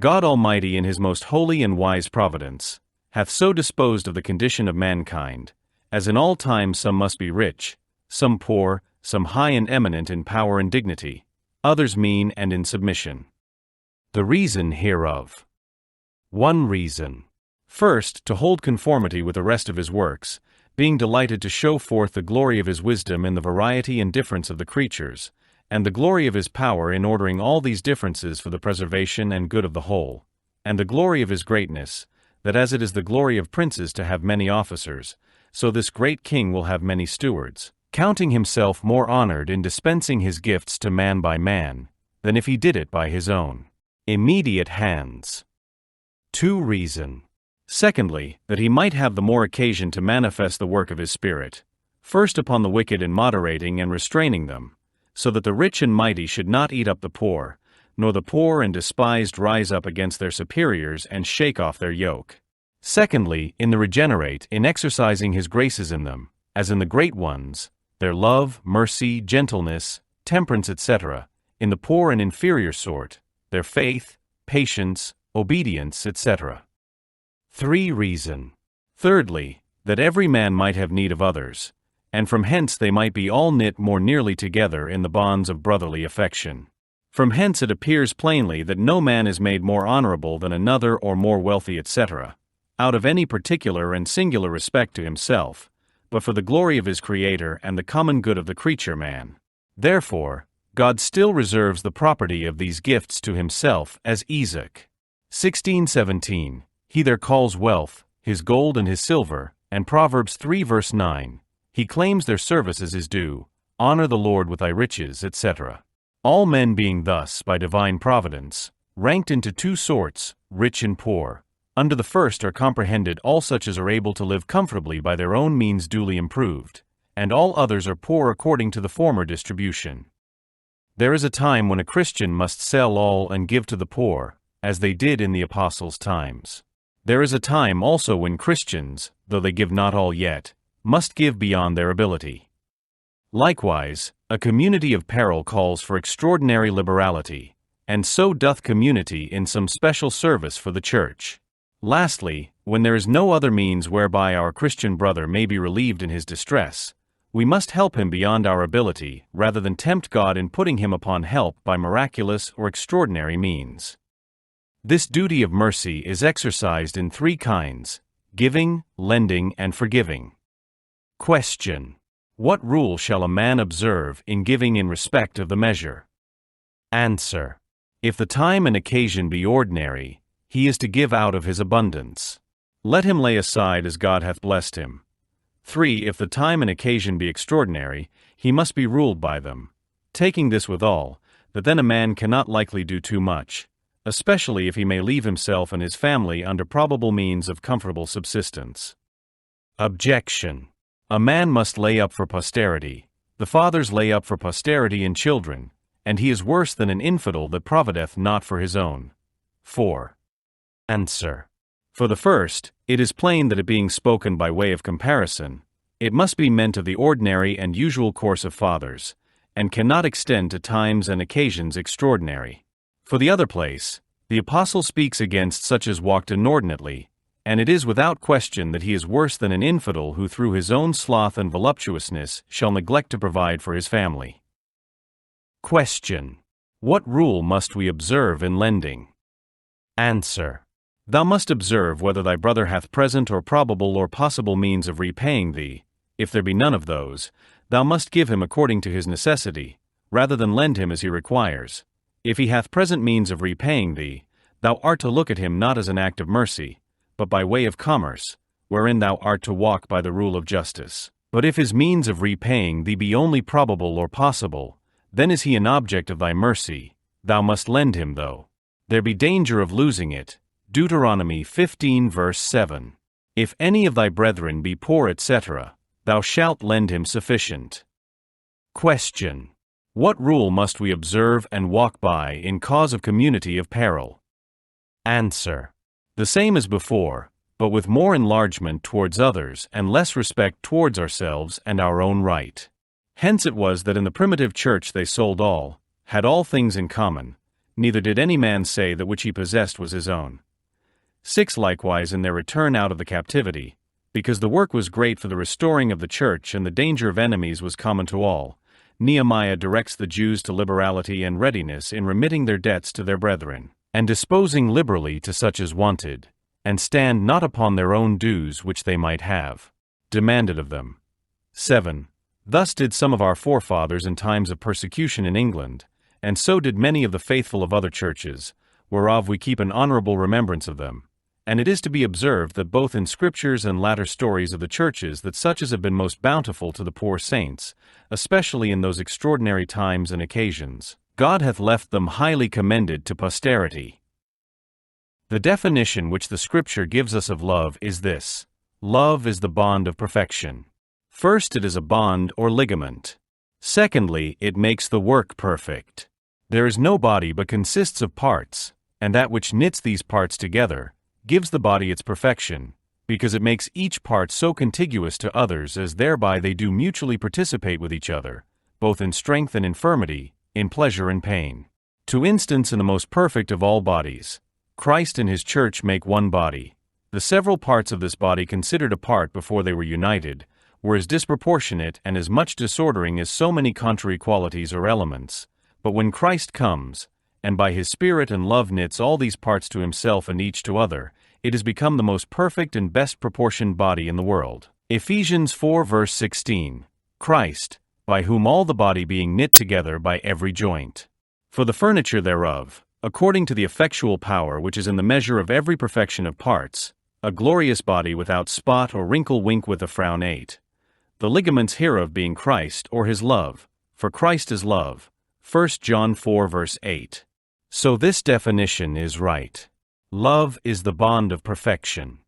God Almighty in his most holy and wise providence, hath so disposed of the condition of mankind, as in all times some must be rich, some poor, some high and eminent in power and dignity, others mean and in submission. The reason hereof. One reason. First, to hold conformity with the rest of his works, being delighted to show forth the glory of his wisdom in the variety and difference of the creatures, and the glory of his power in ordering all these differences for the preservation and good of the whole, and the glory of his greatness, that as it is the glory of princes to have many officers, so this great king will have many stewards, counting himself more honored in dispensing his gifts to man by man, than if he did it by his own immediate hands. 2 reason. Secondly, that he might have the more occasion to manifest the work of his Spirit, first upon the wicked in moderating and restraining them, so that the rich and mighty should not eat up the poor, nor the poor and despised rise up against their superiors and shake off their yoke. Secondly, in the regenerate, in exercising his graces in them, as in the great ones, their love, mercy, gentleness, temperance, etc., in the poor and inferior sort, their faith, patience, obedience, etc. 3 reason. Thirdly, that every man might have need of others, and from hence they might be all knit more nearly together in the bonds of brotherly affection. From hence it appears plainly that no man is made more honorable than another or more wealthy, etc., out of any particular and singular respect to himself, but for the glory of his Creator and the common good of the creature man. Therefore, God still reserves the property of these gifts to himself, as Isaac 16:17, he there calls wealth, his gold and his silver, and Proverbs 3 verse 9, he claims their service as his due, honor the Lord with thy riches, etc. All men being thus, by divine providence, ranked into 2 sorts, rich and poor, under the first are comprehended all such as are able to live comfortably by their own means duly improved, and all others are poor according to the former distribution. There is a time when a Christian must sell all and give to the poor, as they did in the apostles' times. There is a time also when Christians, though they give not all yet, must give beyond their ability. Likewise, a community of peril calls for extraordinary liberality, and so doth community in some special service for the church. Lastly, when there is no other means whereby our Christian brother may be relieved in his distress, we must help him beyond our ability rather than tempt God in putting him upon help by miraculous or extraordinary means. This duty of mercy is exercised in 3 kinds: giving, lending, and forgiving. Question. What rule shall a man observe in giving in respect of the measure? Answer. If the time and occasion be ordinary, he is to give out of his abundance. Let him lay aside as God hath blessed him. 3. If the time and occasion be extraordinary, he must be ruled by them, taking this withal, that then a man cannot likely do too much, especially if he may leave himself and his family under probable means of comfortable subsistence. Objection. A man must lay up for posterity. The fathers lay up for posterity in children, and he is worse than an infidel that provideth not for his own. 4. Answer. For the first, it is plain that it being spoken by way of comparison, it must be meant of the ordinary and usual course of fathers, and cannot extend to times and occasions extraordinary. For the other place, the apostle speaks against such as walked inordinately, and it is without question that he is worse than an infidel who through his own sloth and voluptuousness shall neglect to provide for his family. Question. What rule must we observe in lending? Answer. Thou must observe whether thy brother hath present or probable or possible means of repaying thee. If there be none of those, thou must give him according to his necessity, rather than lend him as he requires. If he hath present means of repaying thee, thou art to look at him not as an act of mercy, but by way of commerce, wherein thou art to walk by the rule of justice. But if his means of repaying thee be only probable or possible, then is he an object of thy mercy, thou must lend him though there be danger of losing it. Deuteronomy 15 verse 7. If any of thy brethren be poor, etc., thou shalt lend him sufficient. Question. What rule must we observe and walk by in cause of community of peril? Answer. The same as before, but with more enlargement towards others and less respect towards ourselves and our own right. Hence it was that in the primitive church they sold all, had all things in common, neither did any man say that which he possessed was his own. 6 Likewise in their return out of the captivity, because the work was great for the restoring of the church and the danger of enemies was common to all, Nehemiah directs the Jews to liberality and readiness in remitting their debts to their brethren, and disposing liberally to such as wanted, and stand not upon their own dues which they might have demanded of them. 7 Thus did some of our forefathers in times of persecution in England, and so did many of the faithful of other churches, whereof we keep an honorable remembrance of them. And it is to be observed that both in scriptures and latter stories of the churches that such as have been most bountiful to the poor saints, especially in those extraordinary times and occasions, God hath left them highly commended to posterity. The definition which the Scripture gives us of love is this: love is the bond of perfection. First, it is a bond or ligament. Secondly, it makes the work perfect. There is no body but consists of parts, and that which knits these parts together gives the body its perfection, because it makes each part so contiguous to others as thereby they do mutually participate with each other, both in strength and infirmity, in pleasure and pain. To instance, in the most perfect of all bodies, Christ and his church make one body. The several parts of this body considered apart before they were united were as disproportionate and as much disordering as so many contrary qualities or elements. But when Christ comes, and by his Spirit and love knits all these parts to himself and each to other, it has become the most perfect and best proportioned body in the world. Ephesians 4 verse 16. Christ, by whom all the body being knit together by every joint, for the furniture thereof, according to the effectual power which is in the measure of every perfection of parts, a glorious body without spot or wrinkle wink with a frown 8. The ligaments hereof being Christ or his love, for Christ is love. 1 John 4 verse 8. So this definition is right. Love is the bond of perfection.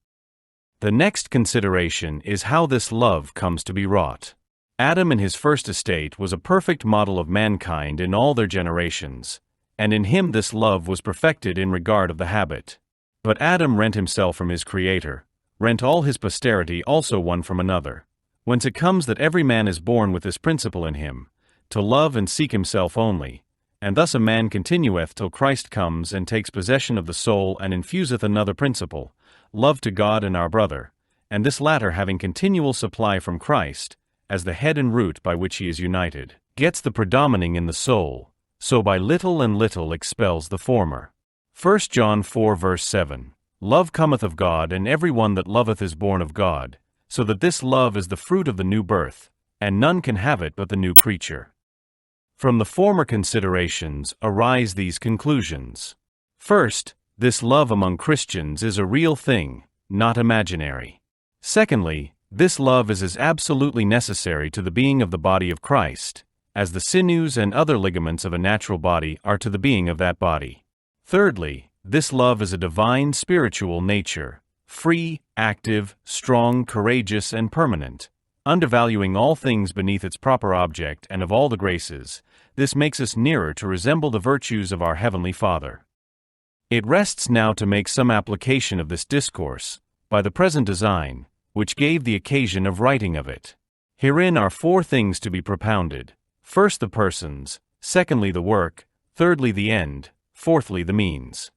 The next consideration is how this love comes to be wrought. Adam in his first estate was a perfect model of mankind in all their generations, and in him this love was perfected in regard of the habit. But Adam rent himself from his Creator, rent all his posterity also one from another, whence it comes that every man is born with this principle in him, to love and seek himself only, and thus a man continueth till Christ comes and takes possession of the soul and infuseth another principle, love to God and our brother, and this latter having continual supply from Christ, as the head and root by which he is united, gets the predominating in the soul, so by little and little expels the former. 1 John 4 verse 7. Love cometh of God, and every one that loveth is born of God, so that this love is the fruit of the new birth, and none can have it but the new creature. From the former considerations arise these conclusions. First, this love among Christians is a real thing, not imaginary. Secondly, this love is as absolutely necessary to the being of the body of Christ, as the sinews and other ligaments of a natural body are to the being of that body. Thirdly, this love is a divine spiritual nature, free, active, strong, courageous, and permanent. Undervaluing all things beneath its proper object and of all the graces, this makes us nearer to resemble the virtues of our Heavenly Father. It rests now to make some application of this discourse, by the present design, which gave the occasion of writing of it. Herein are 4 things to be propounded: first the persons, secondly the work, thirdly the end, fourthly the means.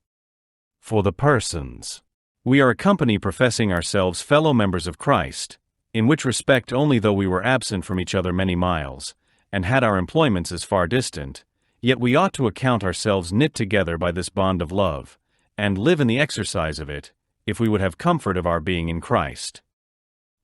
For the persons, we are a company professing ourselves fellow members of Christ, in which respect only though we were absent from each other many miles, and had our employments as far distant, yet we ought to account ourselves knit together by this bond of love, and live in the exercise of it, if we would have comfort of our being in Christ.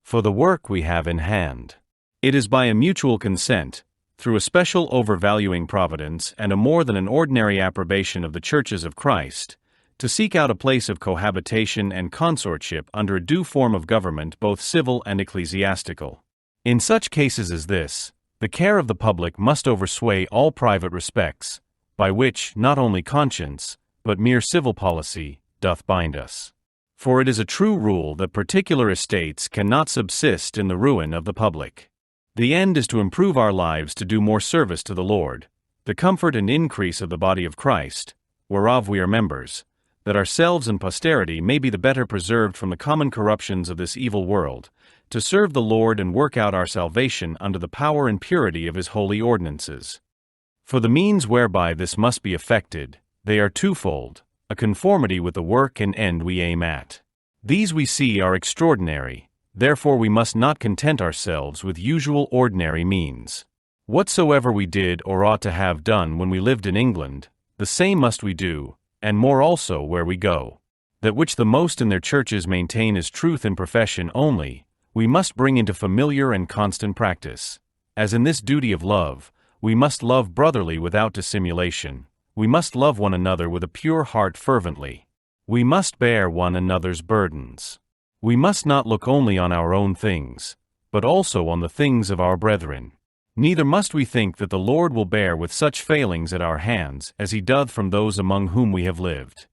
For the work we have in hand, it is by a mutual consent, through a special overvaluing providence and a more than an ordinary approbation of the churches of Christ, to seek out a place of cohabitation and consortship under a due form of government both civil and ecclesiastical. In such cases as this, the care of the public must oversway all private respects, by which not only conscience, but mere civil policy, doth bind us. For it is a true rule that particular estates cannot subsist in the ruin of the public. The end is to improve our lives to do more service to the Lord, the comfort and increase of the body of Christ, whereof we are members, that ourselves and posterity may be the better preserved from the common corruptions of this evil world, to serve the Lord and work out our salvation under the power and purity of his holy ordinances. For the means whereby this must be effected, They are twofold: a conformity with the work and end we aim at. These we see are extraordinary, therefore we must not content ourselves with usual ordinary means. Whatsoever we did or ought to have done when we lived in England, the same must we do, and more also where we go. That which the most in their churches maintain as truth in profession only, we must bring into familiar and constant practice. As in this duty of love, we must love brotherly without dissimulation. We must love one another with a pure heart fervently. We must bear one another's burdens. We must not look only on our own things, but also on the things of our brethren. Neither must we think that the Lord will bear with such failings at our hands as he doth from those among whom we have lived.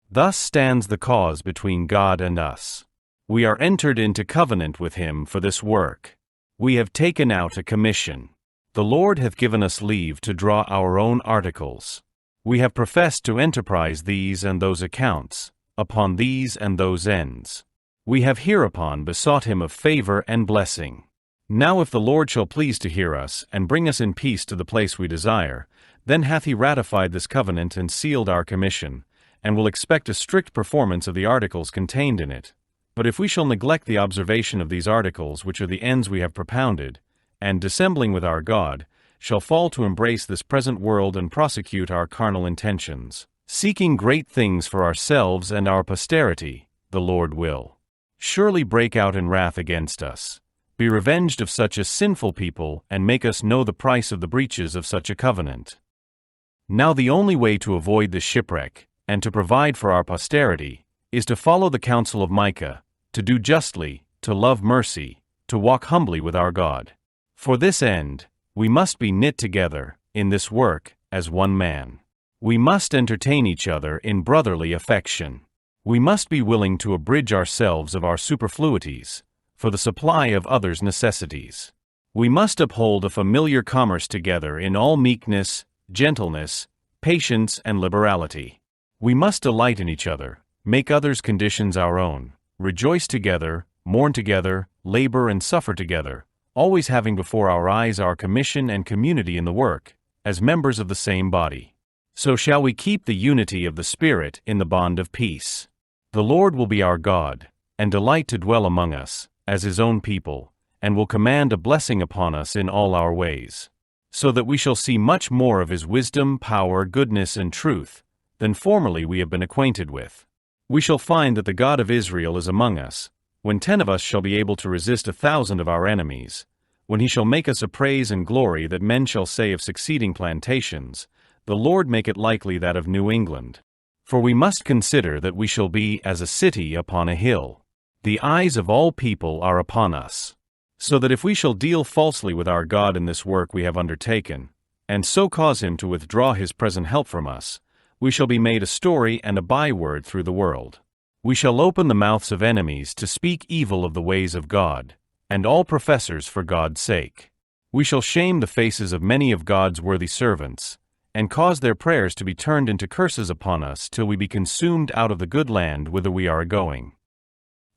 Thus stands the cause between God and us. We are entered into covenant with him for this work. We have taken out a commission. The Lord hath given us leave to draw our own articles. We have professed to enterprise these and those accounts, upon these and those ends. We have hereupon besought him of favor and blessing. Now if the Lord shall please to hear us, and bring us in peace to the place we desire, then hath he ratified this covenant and sealed our commission, and will expect a strict performance of the articles contained in it. But if we shall neglect the observation of these articles, which are the ends we have propounded, and, dissembling with our God, shall fall to embrace this present world and prosecute our carnal intentions, seeking great things for ourselves and our posterity, the Lord will surely break out in wrath against us, be revenged of such a sinful people, and make us know the price of the breaches of such a covenant. Now the only way to avoid this shipwreck, and to provide for our posterity, is to follow the counsel of Micah, to do justly, to love mercy, to walk humbly with our God. For this end, we must be knit together, in this work, as one man. We must entertain each other in brotherly affection. We must be willing to abridge ourselves of our superfluities, for the supply of others' necessities. We must uphold a familiar commerce together in all meekness, gentleness, patience, and liberality. We must delight in each other, make others' conditions our own, rejoice together, mourn together, labor and suffer together, always having before our eyes our commission and community in the work, as members of the same body. So shall we keep the unity of the Spirit in the bond of peace. The Lord will be our God, and delight to dwell among us, as his own people, and will command a blessing upon us in all our ways, so that we shall see much more of his wisdom, power, goodness, and truth, than formerly we have been acquainted with. We shall find that the God of Israel is among us, when 10 of us shall be able to resist 1,000 of our enemies, when he shall make us a praise and glory that men shall say of succeeding plantations, the Lord make it likely that of New England. For we must consider that we shall be as a city upon a hill. The eyes of all people are upon us. So that if we shall deal falsely with our God in this work we have undertaken, and so cause him to withdraw his present help from us, we shall be made a story and a byword through the world. We shall open the mouths of enemies to speak evil of the ways of God, and all professors for God's sake. We shall shame the faces of many of God's worthy servants, and cause their prayers to be turned into curses upon us till we be consumed out of the good land whither we are going.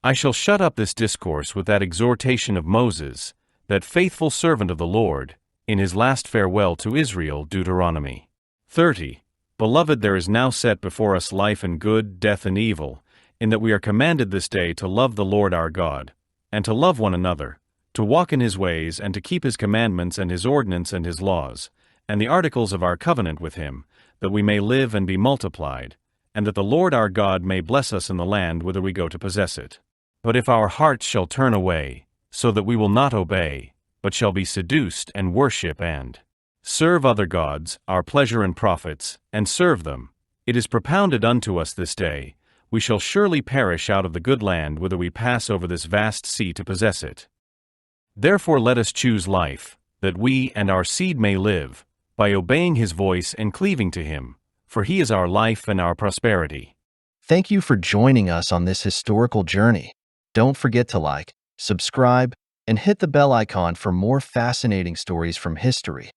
I shall shut up this discourse with that exhortation of Moses, that faithful servant of the Lord, in his last farewell to Israel, Deuteronomy 30. Beloved, there is now set before us life and good, death and evil, in that we are commanded this day to love the Lord our God, and to love one another, to walk in his ways, and to keep his commandments and his ordinance and his laws, and the articles of our covenant with him, that we may live and be multiplied, and that the Lord our God may bless us in the land whither we go to possess it. But if our hearts shall turn away, so that we will not obey, but shall be seduced and worship and serve other gods, our pleasure and profits, and serve them, it is propounded unto us this day, we shall surely perish out of the good land whither we pass over this vast sea to possess it. Therefore let us choose life, that we and our seed may live, by obeying his voice and cleaving to him, for he is our life and our prosperity. Thank you for joining us on this historical journey. Don't forget to like, subscribe, and hit the bell icon for more fascinating stories from history.